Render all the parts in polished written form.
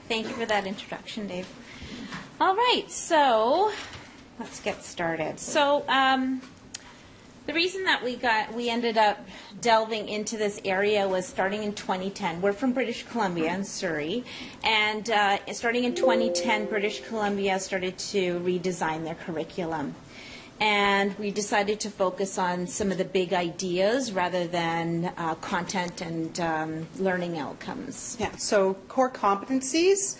Thank you for that introduction, Dave. All right, so let's get started. So the reason that we ended up delving into this area was starting in 2010. We're from British Columbia in Surrey, and starting in 2010, British Columbia started to redesign their curriculum. And we decided to focus on some of the big ideas rather than content and learning outcomes. Yeah, so core competencies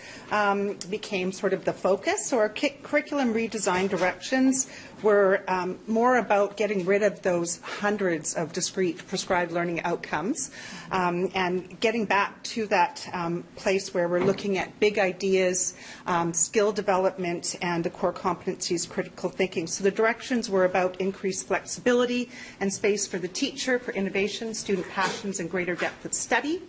became sort of the focus. So our curriculum redesign directions were more about getting rid of those hundreds of discrete prescribed learning outcomes and getting back to that place where we're looking at big ideas, skill development, and the core competencies, critical thinking. So the directions were about increased flexibility and space for the teacher, for innovation, student passions, and greater depth of study.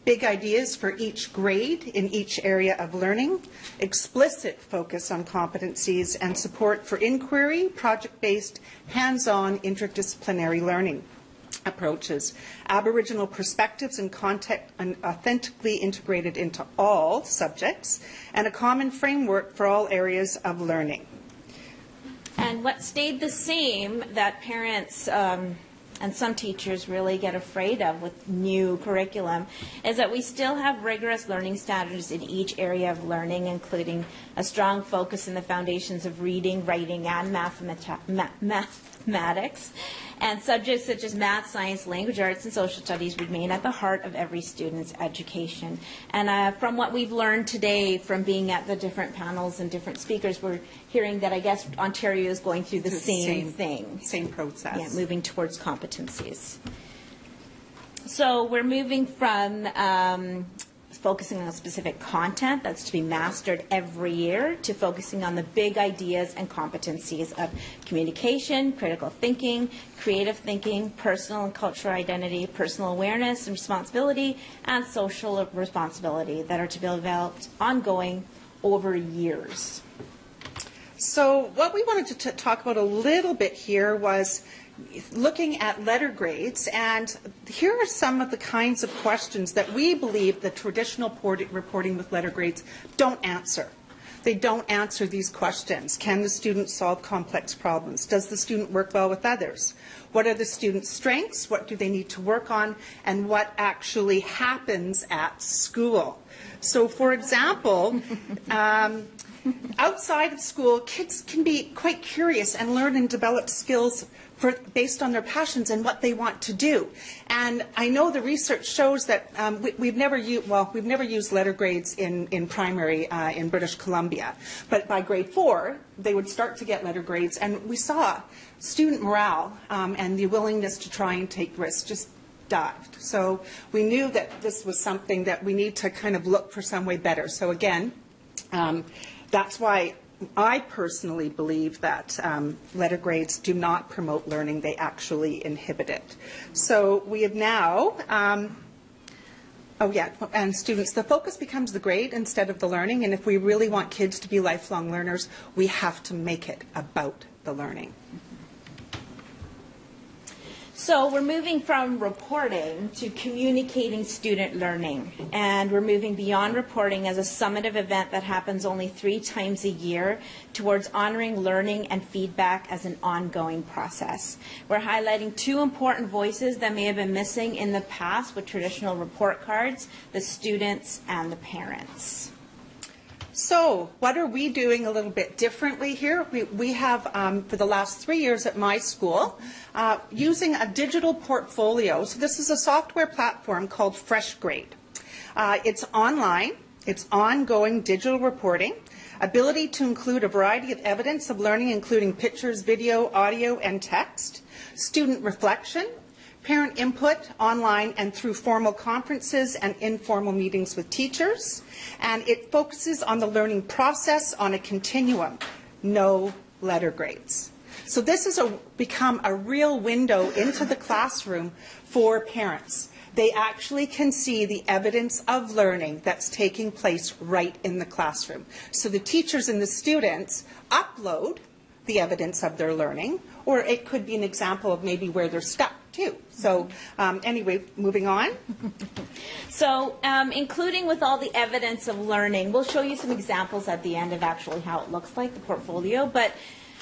Big ideas for each grade in each area of learning, explicit focus on competencies, and support for inquiry, project-based, hands-on, interdisciplinary learning approaches. Aboriginal perspectives and context and authentically integrated into all subjects, and a common framework for all areas of learning. And what stayed the same that parents and some teachers really get afraid of with new curriculum is that we still have rigorous learning standards in each area of learning, including a strong focus in the foundations of reading, writing, and mathematics. And subjects such as math, science, language arts, and social studies remain at the heart of every student's education. And from what we've learned today from being at the different panels and different speakers, we're hearing that I guess Ontario is going through the same thing. Same process. Yeah, moving towards competencies. So we're moving from focusing on specific content that's to be mastered every year to focusing on the big ideas and competencies of communication, critical thinking, creative thinking, personal and cultural identity, personal awareness and responsibility, and social responsibility that are to be developed ongoing over years. So what we wanted to talk about a little bit here was looking at letter grades, and here are some of the kinds of questions that we believe the traditional reporting with letter grades don't answer. They don't answer these questions. Can the student solve complex problems? Does the student work well with others? What are the student's strengths? What do they need to work on? And what actually happens at school? So, for example, outside of school, kids can be quite curious and learn and develop skills based on their passions and what they want to do. And I know the research shows that we've never used letter grades in primary in British Columbia. But by grade 4, they would start to get letter grades, and we saw student morale and the willingness to try and take risks just dived. So we knew that this was something that we need to kind of look for some way better. So again, that's why I personally believe that letter grades do not promote learning. They actually inhibit it. So we have now, and students, the focus becomes the grade instead of the learning. And if we really want kids to be lifelong learners, we have to make it about the learning. So we're moving from reporting to communicating student learning, and we're moving beyond reporting as a summative event that happens only 3 times a year towards honoring learning and feedback as an ongoing process. We're highlighting 2 important voices that may have been missing in the past with traditional report cards: the students and the parents. So what are we doing a little bit differently here? We have, for the last 3 years at my school, using a digital portfolio. So this is a software platform called FreshGrade. It's online. It's ongoing digital reporting, ability to include a variety of evidence of learning, including pictures, video, audio, and text, student reflection, parent input online and through formal conferences and informal meetings with teachers. And it focuses on the learning process on a continuum, no letter grades. So this has become a real window into the classroom for parents. They actually can see the evidence of learning that's taking place right in the classroom. So the teachers and the students upload the evidence of their learning, or it could be an example of maybe where they're stuck too. So anyway, moving on. So including with all the evidence of learning, we'll show you some examples at the end of actually how it looks like, the portfolio, but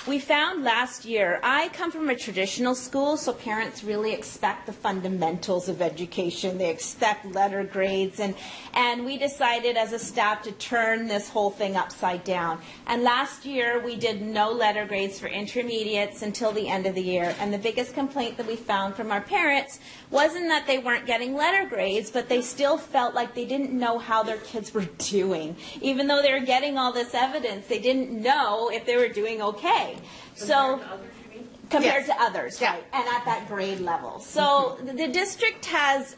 we found last year, I come from a traditional school, so parents really expect the fundamentals of education. They expect letter grades, and we decided as a staff to turn this whole thing upside down. And last year, we did no letter grades for intermediates until the end of the year. And the biggest complaint that we found from our parents wasn't that they weren't getting letter grades, but they still felt like they didn't know how their kids were doing. Even though they were getting all this evidence, they didn't know if they were doing okay. So compared to others, right, and at that grade level. So the district has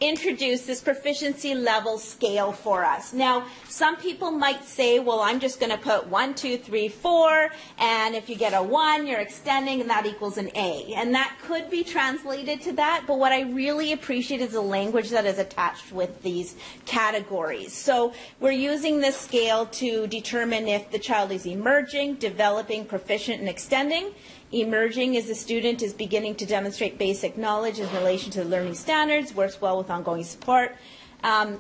introduced this proficiency level scale for us. Now, some people might say, well, I'm just going to put 1, 2, 3, 4, and if you get a 1, you're extending, and that equals an A. And that could be translated to that, but what I really appreciate is the language that is attached with these categories. So we're using this scale to determine if the child is emerging, developing, proficient, and extending. Emerging is the student is beginning to demonstrate basic knowledge in relation to the learning standards, works well with ongoing support.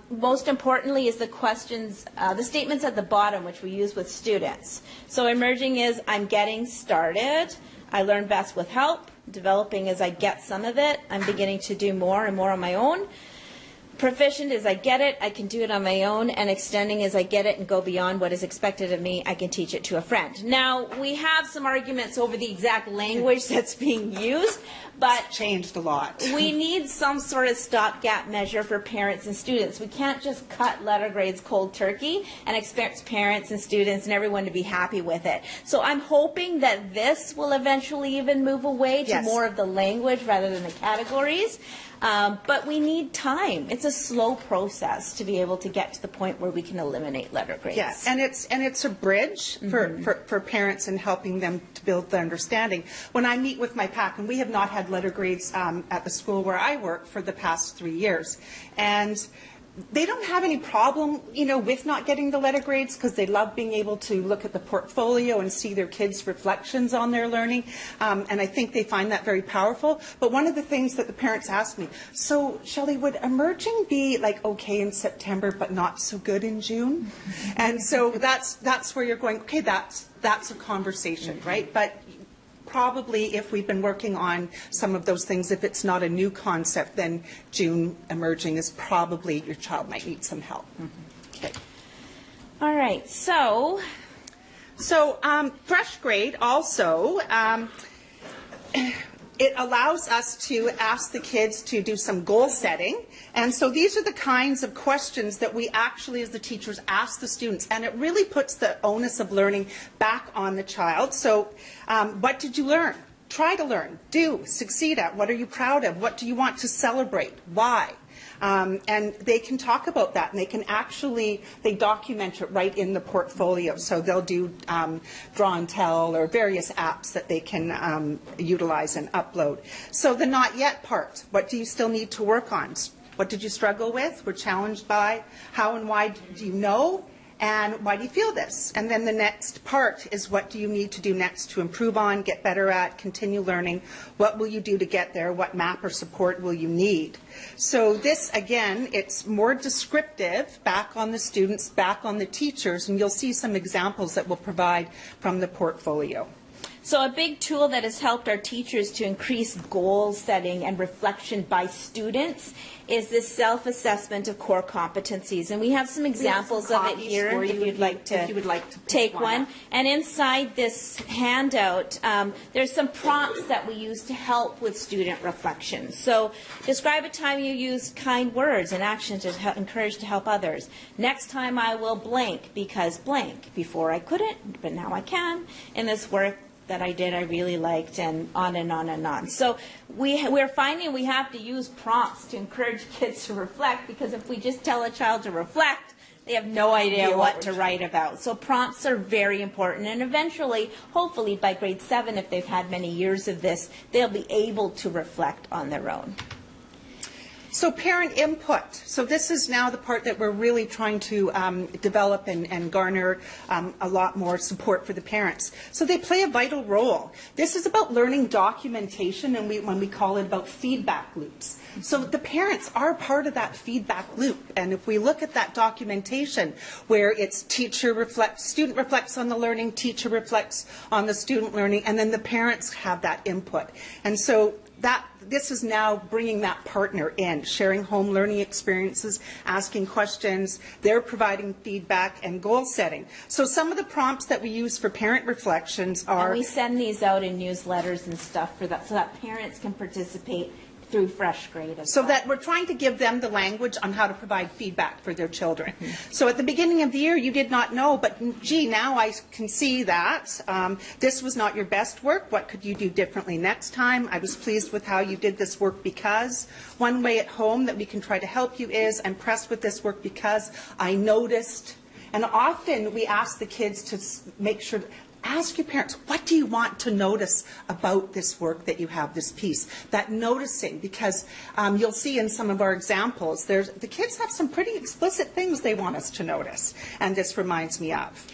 Most importantly is the questions, the statements at the bottom, which we use with students. So emerging is I'm getting started, I learn best with help. Developing is I get some of it, I'm beginning to do more and more on my own. Proficient is I get it, I can do it on my own, and extending is I get it and go beyond what is expected of me, I can teach it to a friend. Now, we have some arguments over the exact language that's being used, but it's changed a lot. We need some sort of stopgap measure for parents and students. We can't just cut letter grades cold turkey and expect parents and students and everyone to be happy with it. So I'm hoping that this will eventually even move away to more of the language rather than the categories. But we need time. It's a slow process to be able to get to the point where we can eliminate letter grades. Yes, and it's a bridge for parents and helping them to build the understanding. When I meet with my PAC, and we have not had letter grades at the school where I work for the past 3 years, and they don't have any problem, with not getting the letter grades because they love being able to look at the portfolio and see their kids' reflections on their learning, and I think they find that very powerful. But one of the things that the parents ask me, so Shelley, would emerging be like okay in September but not so good in June? And so that's where you're going, okay, that's a conversation, right? But probably if we've been working on some of those things, if it's not a new concept, then June emerging is probably your child might need some help. Okay. All right, so fresh grade also, it allows us to ask the kids to do some goal setting. And so these are the kinds of questions that we actually, as the teachers, ask the students. And it really puts the onus of learning back on the child. So what did you learn? Try to learn. Do. Succeed at. What are you proud of? What do you want to celebrate? Why? And they can talk about that, and they can actually, they document it right in the portfolio. So they'll do draw and tell or various apps that they can utilize and upload. So the not yet part, what do you still need to work on? What did you struggle with? Were challenged by? How and why do you know? And why do you feel this? And then the next part is what do you need to do next to improve on, get better at, continue learning? What will you do to get there? What map or support will you need? So this, again, it's more descriptive, back on the students, back on the teachers, and you'll see some examples that we'll provide from the portfolio. So a big tool that has helped our teachers to increase goal setting and reflection by students is this self-assessment of core competencies. And we have some examples of it here if you'd like to take one. And inside this handout, there's some prompts that we use to help with student reflection. So describe a time you used kind words and action to encourage to help others. Next time I will blank because blank. Before I couldn't, but now I can. In this work that I did, I really liked, and on and on and on. So we're finding we have to use prompts to encourage kids to reflect, because if we just tell a child to reflect, they have no idea what to write about. So prompts are very important, and eventually, hopefully by grade 7, if they've had many years of this, they'll be able to reflect on their own. So parent input. So this is now the part that we're really trying to develop and garner a lot more support for the parents. So they play a vital role. This is about learning documentation, and when we call it about feedback loops. So the parents are part of that feedback loop. And if we look at that documentation where it's student reflects on the learning, teacher reflects on the student learning, and then the parents have that input. And so this is now bringing that partner in, sharing home learning experiences, asking questions. They're providing feedback and goal setting. So some of the prompts that we use for parent reflections are... And we send these out in newsletters and stuff for that, so that parents can participate through Fresh Grade as so well. that we're trying to give them the language on how to provide feedback for their children. So at the beginning of the year, you did not know, but gee, now I can see that this was not your best work. What could you do differently next time? I was pleased with how you did this work because. One way at home that we can try to help you is, I'm impressed with this work because I noticed. And often we ask the kids to make sure, ask your parents, what do you want to notice about this work that you have, this piece? That noticing, because you'll see in some of our examples, the kids have some pretty explicit things they want us to notice, and this reminds me of.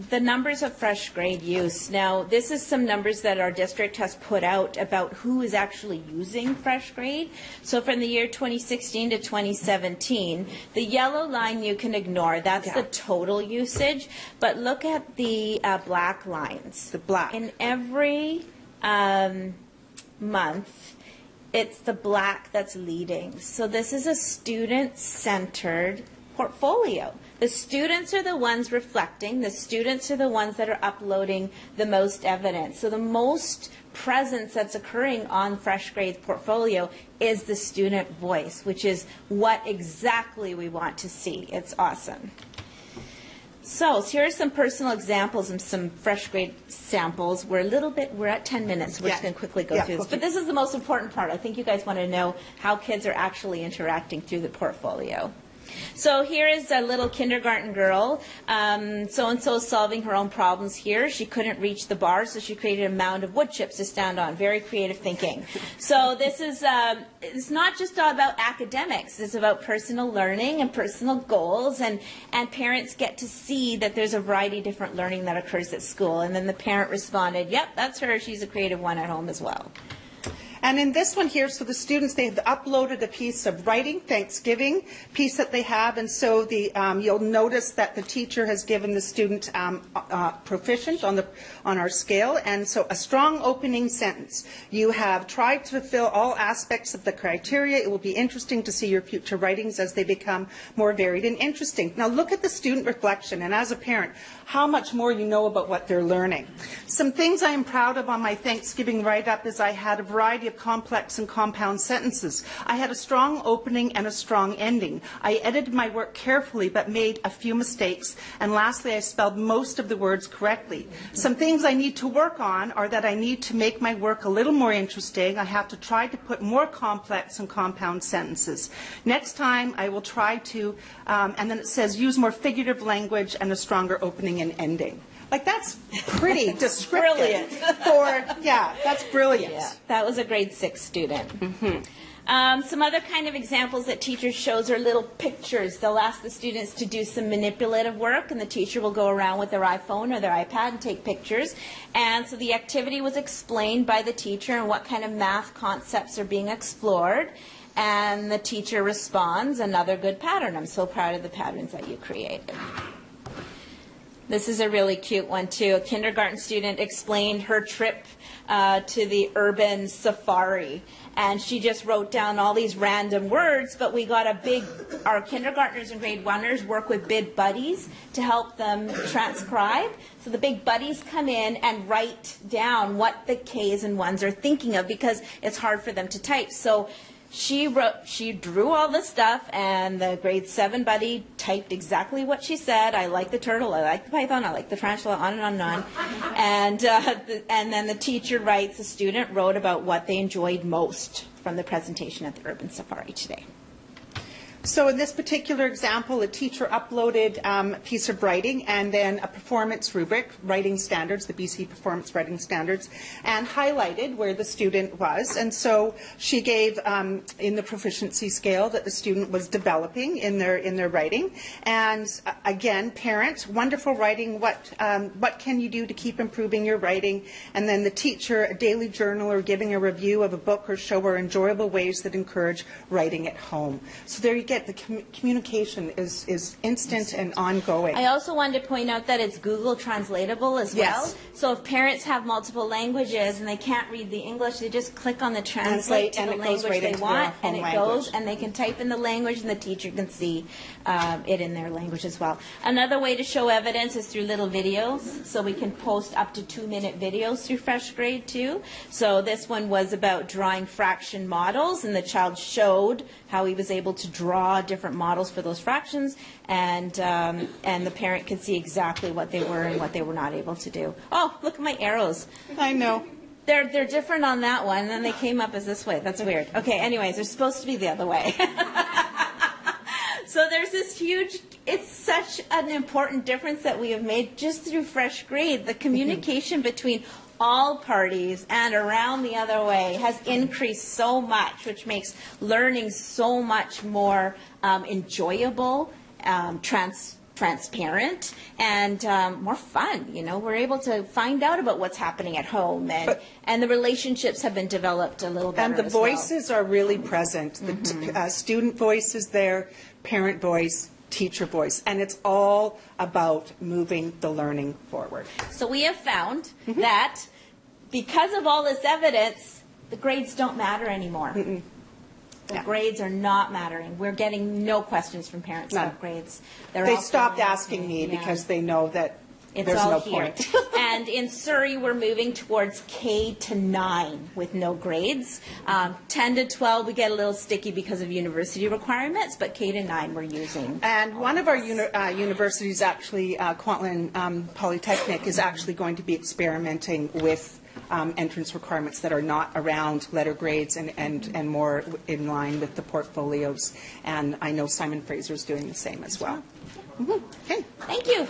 The numbers of Fresh Grade use. Now, this is some numbers that our district has put out about who is actually using Fresh Grade. So from the year 2016 to 2017, the yellow line you can ignore. That's the total usage. But look at the black lines. The black. In every month, it's the black that's leading. So this is a student-centered portfolio. The students are the ones reflecting. The students are the ones that are uploading the most evidence. So the most presence that's occurring on Fresh Grade's portfolio is the student voice, which is what exactly we want to see. It's awesome. So here are some personal examples and some Fresh Grade samples. We're at 10 minutes. We're just going to quickly go through this. But this is the most important part. I think you guys want to know how kids are actually interacting through the portfolio. So here is a little kindergarten girl. So-and-so is solving her own problems here. She couldn't reach the bar, so she created a mound of wood chips to stand on. Very creative thinking. So this is, it's not just all about academics. It's about personal learning and personal goals, and parents get to see that there's a variety of different learning that occurs at school. And then the parent responded, yep, that's her. She's a creative one at home as well. And in this one here, so the students, they have uploaded a piece of writing, Thanksgiving piece that they have, and so you'll notice that the teacher has given the student proficient on our scale, and so a strong opening sentence. You have tried to fulfill all aspects of the criteria. It will be interesting to see your future writings as they become more varied and interesting. Now look at the student reflection, and as a parent, how much more you know about what they're learning. Some things I am proud of on my Thanksgiving write-up is I had a variety of complex and compound sentences. I had a strong opening and a strong ending. I edited my work carefully but made a few mistakes. And lastly, I spelled most of the words correctly. Some things I need to work on are that I need to make my work a little more interesting. I have to try to put more complex and compound sentences. Next time I will try to, and then it says use more figurative language and a stronger opening and ending. Like, that's pretty descriptive. Brilliant. That's brilliant. Yeah, that was a grade 6 student. Some other kind of examples that teachers shows are little pictures. They'll ask the students to do some manipulative work, and the teacher will go around with their iPhone or their iPad and take pictures. And so the activity was explained by the teacher and what kind of math concepts are being explored. And the teacher responds, another good pattern. I'm so proud of the patterns that you created. This is a really cute one, too. A kindergarten student explained her trip to the urban safari. And she just wrote down all these random words, but we got our kindergartners and grade 1ers work with big buddies to help them transcribe. So the big buddies come in and write down what the K's and 1s are thinking of because it's hard for them to type. So she drew all the stuff, and the grade 7 buddy typed exactly what she said. I like the turtle, I like the python, I like the tarantula, on and on and on. And then the teacher writes, the student wrote about what they enjoyed most from the presentation at the urban safari today. So in this particular example, a teacher uploaded a piece of writing and then a performance rubric, writing standards, the BC Performance Writing Standards, and highlighted where the student was. And so she gave in the proficiency scale that the student was developing in their writing. And again, parent, wonderful writing, what can you do to keep improving your writing? And then the teacher, a daily journal or giving a review of a book or show or enjoyable ways that encourage writing at home. So there you get the communication is instant and ongoing. I also wanted to point out that it's Google translatable as well. Yes. So if parents have multiple languages and they can't read the English, they just click on the translate to and the it goes language right they into their want, home and it language. goes, and they can type in the language, and the teacher can see it in their language as well. Another way to show evidence is through little videos. So we can post up to 2-minute videos through Fresh Grade too. So this one was about drawing fraction models, and the child showed how he was able to draw different models for those fractions, and the parent could see exactly what they were and what they were not able to do. Oh, look at my arrows. I know. They're different on that one, and then they came up as this way. That's weird. Okay, anyways, they're supposed to be the other way. So there's this huge, it's such an important difference that we have made just through Fresh Grade. The communication between all parties and around the other way has increased so much, which makes learning so much more enjoyable, transparent, and more fun. You know, we're able to find out about what's happening at home, and the relationships have been developed a little better. And the voices are really present. The student voice is there, parent voice, teacher voice, and it's all about moving the learning forward. So we have found that because of all this evidence, the grades don't matter anymore. The grades are not mattering. We're getting no questions from parents about grades. They stopped asking me because they know that there's all no here. point. And in Surrey, we're moving towards K to 9 with no grades. 10 to 12, we get a little sticky because of university requirements, but K to 9 we're using. And one of our universities, actually, Kwantlen Polytechnic, is actually going to be experimenting with entrance requirements that are not around letter grades and more in line with the portfolios. And I know Simon Fraser is doing the same as well. Okay. Thank you.